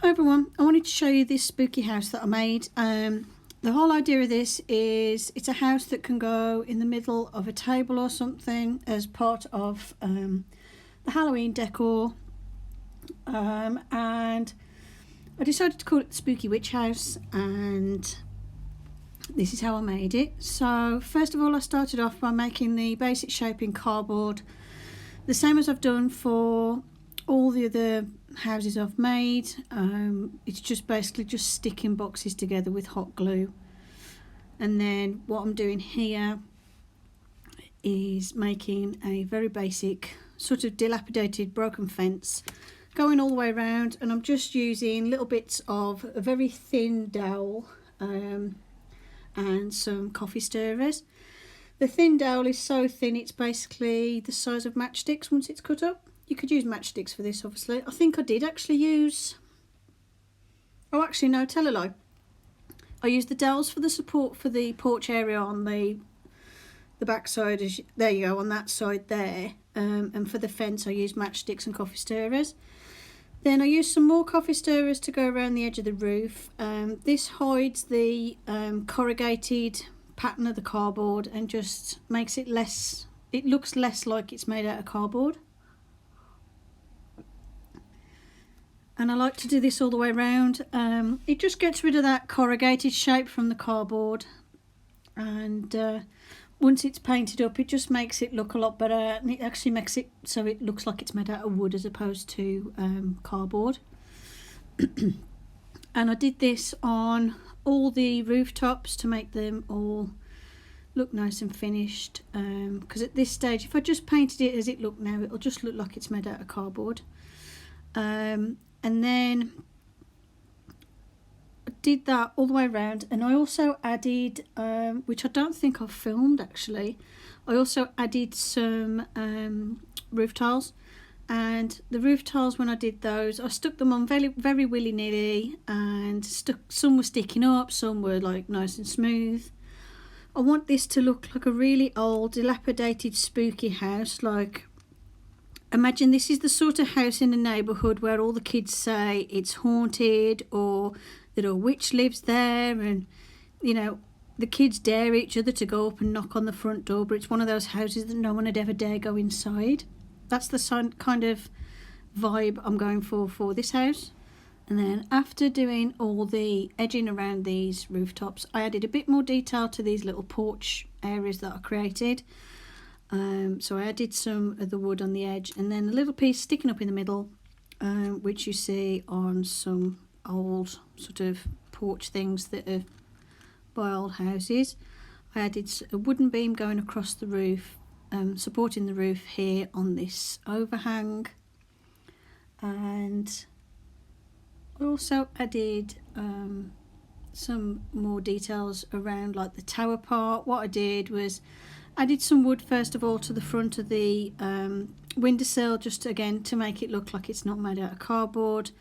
Hi everyone, I wanted to show you this spooky house that I made. The whole idea of this is it's a house that can go in the middle of a table or something as part of the Halloween decor, and I decided to call it the Spooky Witch House, and this is how I made it. So first of all, I started off by making the basic shape in cardboard, the same as I've done for all the other houses I've made. It's just basically just sticking boxes together with hot glue. And then what I'm doing here is making a very basic sort of dilapidated broken fence going all the way around, and I'm just using little bits of a very thin dowel and some coffee stirrers. The thin dowel is so thin it's basically the size of matchsticks once it's cut up. You could use matchsticks for this, obviously. I think I did actually use... Oh, actually, no, tell a lie. I used the dowels for the support for the porch area on the back side. There you go, on that side there. And for the fence, I used matchsticks and coffee stirrers. Then I used some more coffee stirrers to go around the edge of the roof. This hides the corrugated pattern of the cardboard and just makes it less... It looks less like it's made out of cardboard. And I like to do this all the way around. It just gets rid of that corrugated shape from the cardboard, and once it's painted up it just makes it look a lot better, and it actually makes it so it looks like it's made out of wood as opposed to cardboard. And I did this on all the rooftops to make them all look nice and finished, because at this stage if I just painted it as it looked now, it'll just look like it's made out of cardboard. And then I did that all the way around, and I also added, which I don't think I've filmed actually, I also added some roof tiles. And the roof tiles, when I did those, I stuck them on very willy-nilly, and some were sticking up, some were like nice and smooth. I want this to look like a really old, dilapidated, spooky house. Like, imagine this is the sort of house in a neighbourhood where all the kids say it's haunted or that a witch lives there, and you know, the kids dare each other to go up and knock on the front door, but it's one of those houses that no one would ever dare go inside. That's the kind of vibe I'm going for this house. And then after doing all the edging around these rooftops, I added a bit more detail to these little porch areas that I created. So I added some of the wood on the edge, and then a little piece sticking up in the middle, which you see on some old sort of porch things that are by old houses. I added a wooden beam going across the roof, supporting the roof here on this overhang, and I also added some more details around like the tower part. What I did was added some wood first of all to the front of the windowsill, just again to make it look like it's not made out of cardboard.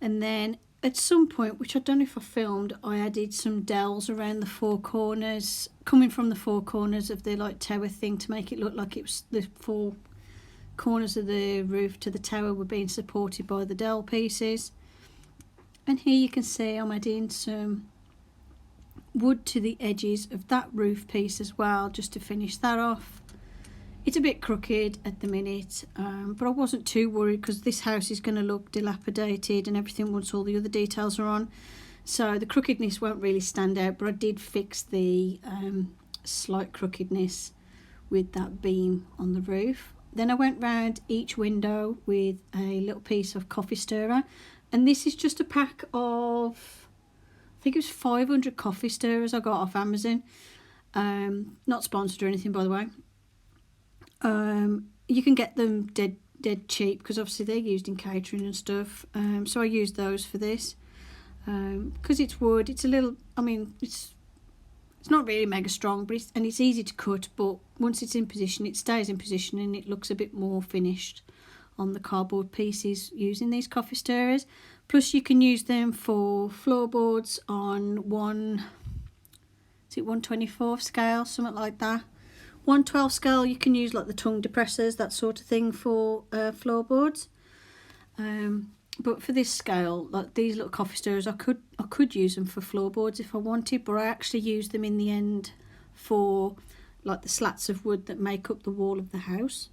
And then at some point, which I don't know if I filmed, I added some dowels around the four corners, coming from the four corners of the like tower thing, to make it look like it was the four corners of the roof to the tower were being supported by the dowel pieces. And here you can see I'm adding some wood to the edges of that roof piece as well, just to finish that off. It's a bit crooked at the minute, but I wasn't too worried because this house is going to look dilapidated and everything once all the other details are on, so the crookedness won't really stand out. But I did fix the slight crookedness with that beam on the roof. Then I went round each window with a little piece of coffee stirrer, and this is just a pack of, I think it was 500 coffee stirrers I got off Amazon. Not sponsored or anything, by the way. You can get them dead cheap because obviously they're used in catering and stuff. So I used those for this. Because it's wood, it's a little, I mean, it's not really mega strong, but it's easy to cut, but once it's in position, it stays in position and it looks a bit more finished on the cardboard pieces using these coffee stirrers. Plus you can use them for floorboards on 1/24 scale, something like that. 1/12 scale you can use like the tongue depressors, that sort of thing, for floorboards. but for this scale, like these little coffee stirrers, I could use them for floorboards if I wanted, but I actually use them in the end for like the slats of wood that make up the wall of the house.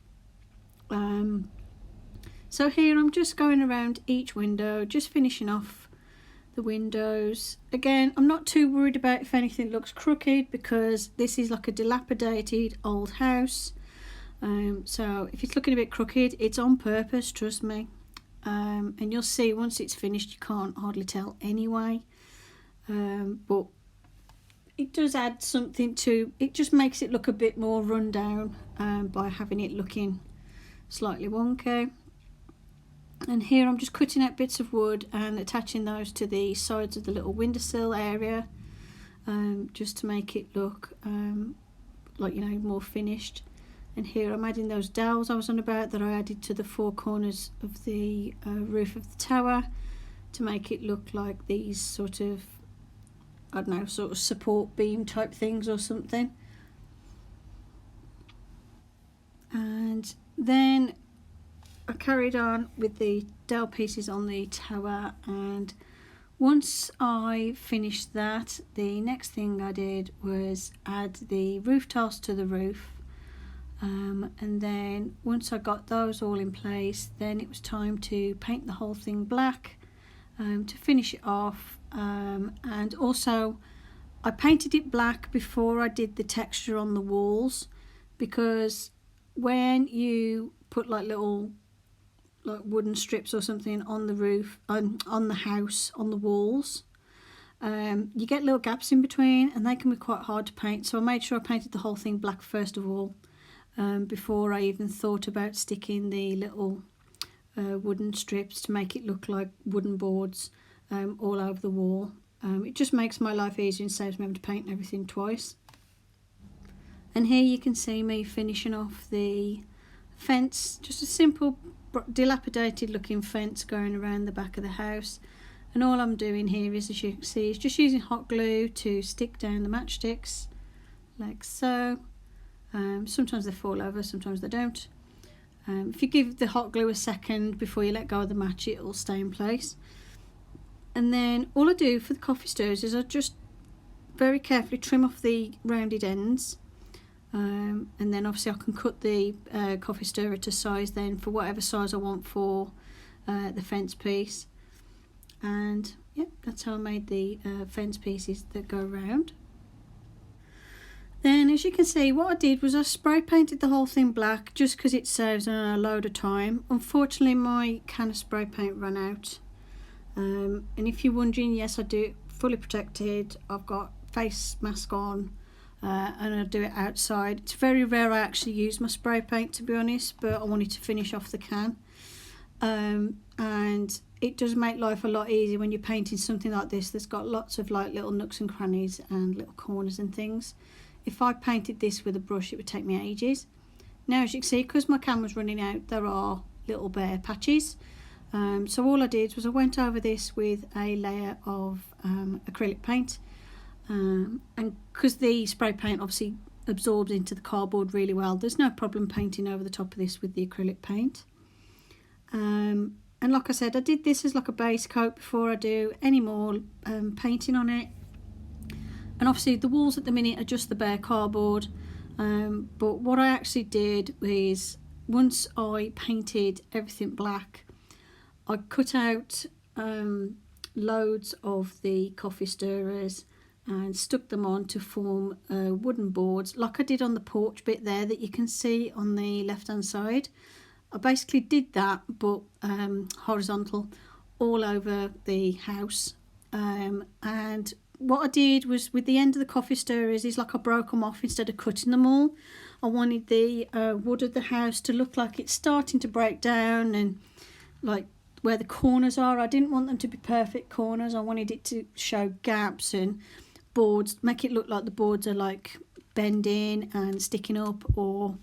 So here I'm just going around each window, just finishing off the windows. Again, I'm not too worried about if anything looks crooked, because this is like a dilapidated old house. So if it's looking a bit crooked, it's on purpose, trust me. And you'll see once it's finished, you can't hardly tell anyway. But it does add something to it, just makes it look a bit more run down by having it looking slightly wonky. And here I'm just cutting out bits of wood and attaching those to the sides of the little windowsill area, just to make it look like, you know, more finished. And here I'm adding those dowels I was on about that I added to the four corners of the roof of the tower to make it look like these sort of, I don't know, sort of support beam type things or something. And then I carried on with the dowel pieces on the tower, and once I finished that, the next thing I did was add the roof tiles to the roof. And then once I got those all in place, then it was time to paint the whole thing black to finish it off. And also I painted it black before I did the texture on the walls, because when you put like little like wooden strips or something on the roof, on the house, on the walls, you get little gaps in between and they can be quite hard to paint. So I made sure I painted the whole thing black first of all, before I even thought about sticking the little wooden strips to make it look like wooden boards all over the wall. It just makes my life easier and saves me having to paint everything twice. And here you can see me finishing off the fence, just a simple dilapidated looking fence going around the back of the house. And all I'm doing here is, as you can see, is just using hot glue to stick down the matchsticks like so. Sometimes they fall over, sometimes they don't. If you give the hot glue a second before you let go of the match, it will stay in place. And then all I do for the coffee stirrers is I just very carefully trim off the rounded ends, and then obviously I can cut the coffee stirrer to size then for whatever size I want for the fence piece. And yeah, that's how I made the fence pieces that go around. Then, as you can see, what I did was I spray painted the whole thing black just because it saves a load of time. Unfortunately, my can of spray paint ran out. And if you're wondering, yes, I do it fully protected. I've got face mask on, and I do it outside. It's very rare I actually use my spray paint, to be honest, but I wanted to finish off the can. And it does make life a lot easier when you're painting something like this that's got lots of like little nooks and crannies and little corners and things. If I painted this with a brush, it would take me ages. Now, as you can see, because my can was running out, there are little bare patches. So all I did was I went over this with a layer of acrylic paint, and because the spray paint obviously absorbs into the cardboard really well, there's no problem painting over the top of this with the acrylic paint. And like I said, I did this as like a base coat before I do any more painting on it. And obviously the walls at the minute are just the bare cardboard, but what I actually did is, once I painted everything black, I cut out loads of the coffee stirrers and stuck them on to form wooden boards, like I did on the porch bit there that you can see on the left hand side. I basically did that, but horizontal all over the house. And what I did was, with the end of the coffee stirrers, is like I broke them off instead of cutting them all. I wanted the wood of the house to look like it's starting to break down, and like where the corners are, I didn't want them to be perfect corners. I wanted it to show gaps and boards, make it look like the boards are like bending and sticking up or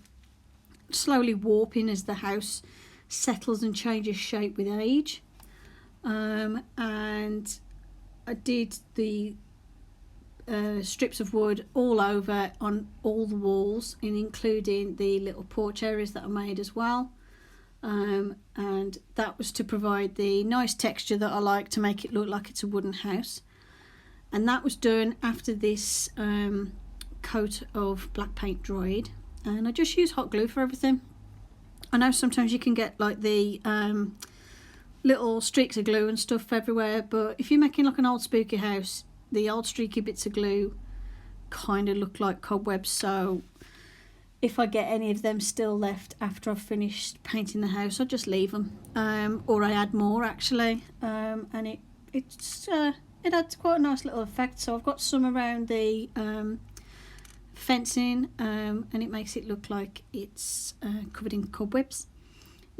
slowly warping as the house settles and changes shape with age. And I did the strips of wood all over on all the walls, and including the little porch areas that I made as well. and that was to provide the nice texture that I like to make it look like it's a wooden house. And that was done after this coat of black paint dried, and I just use hot glue for everything. I know sometimes you can get like the little streaks of glue and stuff everywhere, but if you're making like an old spooky house, the old streaky bits of glue kind of look like cobwebs, so if I get any of them still left after I've finished painting the house, I just leave them, or I add more actually, and it adds quite a nice little effect. So I've got some around the fencing, and it makes it look like it's covered in cobwebs.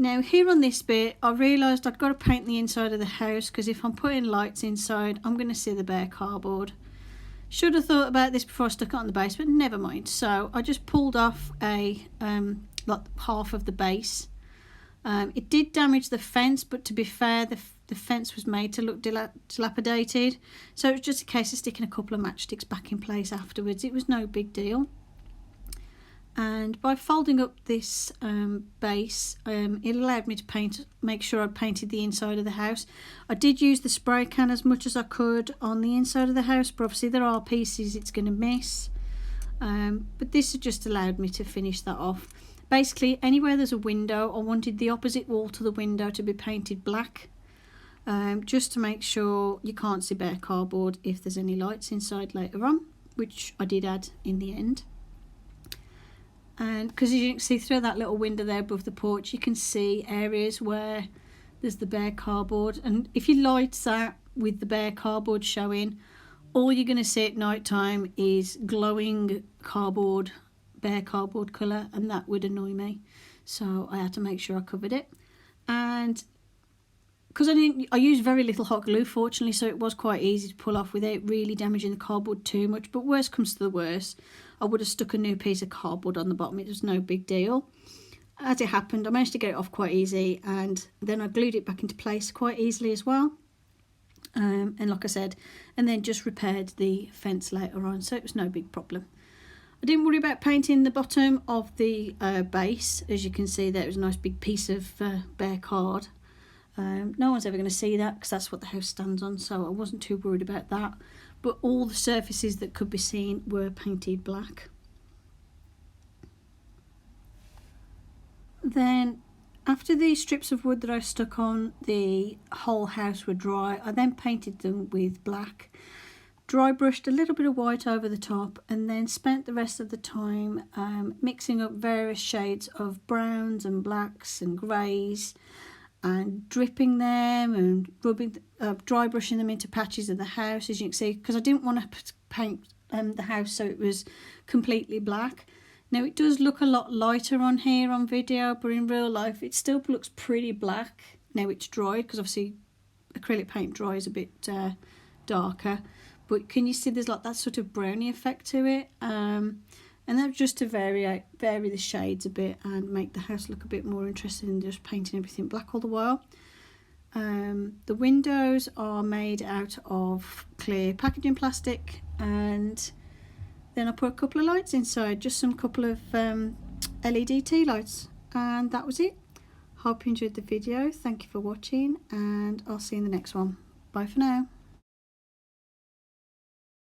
Now here on this bit, I realised I'd got to paint the inside of the house, because if I'm putting lights inside, I'm going to see the bare cardboard. Should have thought about this before I stuck it on the base, but never mind. So I just pulled off like half of the base. It did damage the fence, but to be fair, the fence was made to look dilapidated, so it was just a case of sticking a couple of matchsticks back in place afterwards. It was no big deal. And by folding up this base, it allowed me to make sure I painted the inside of the house. I did use the spray can as much as I could on the inside of the house, but obviously there are pieces it's going to miss. But this has just allowed me to finish that off. Basically, anywhere there's a window, I wanted the opposite wall to the window to be painted black, just to make sure you can't see bare cardboard if there's any lights inside later on, which I did add in the end. And because you can see through that little window there above the porch, you can see areas where there's the bare cardboard, and if you light that with the bare cardboard showing, all you're going to see at night time is glowing cardboard, bare cardboard colour, and that would annoy me, so I had to make sure I covered it. And because I used very little hot glue, fortunately, so it was quite easy to pull off without really damaging the cardboard too much. But worst comes to the worst, I would have stuck a new piece of cardboard on the bottom. It was no big deal. As it happened, I managed to get it off quite easy, and then I glued it back into place quite easily as well. And like I said, and then just repaired the fence later on, so it was no big problem. I didn't worry about painting the bottom of the base. As you can see, there was a nice big piece of bare card. No one's ever going to see that because that's what the house stands on, so I wasn't too worried about that. But all the surfaces that could be seen were painted black. Then, after the strips of wood that I stuck on the whole house were dry, I then painted them with black. Dry brushed a little bit of white over the top, and then spent the rest of the time mixing up various shades of browns and blacks and greys, and dripping them and dry brushing them into patches of the house, as you can see, because I didn't want to paint the house so it was completely black. Now it does look a lot lighter on here on video, but in real life it still looks pretty black now it's dried, because obviously acrylic paint dries a bit darker. But can you see there's like that sort of brownie effect to it? And that's just to vary the shades a bit and make the house look a bit more interesting than just painting everything black all the while. The windows are made out of clear packaging plastic, and then I put a couple of lights inside, just some couple of LED tea lights, and that was it. Hope you enjoyed the video. Thank you for watching, and I'll see you in the next one. Bye for now.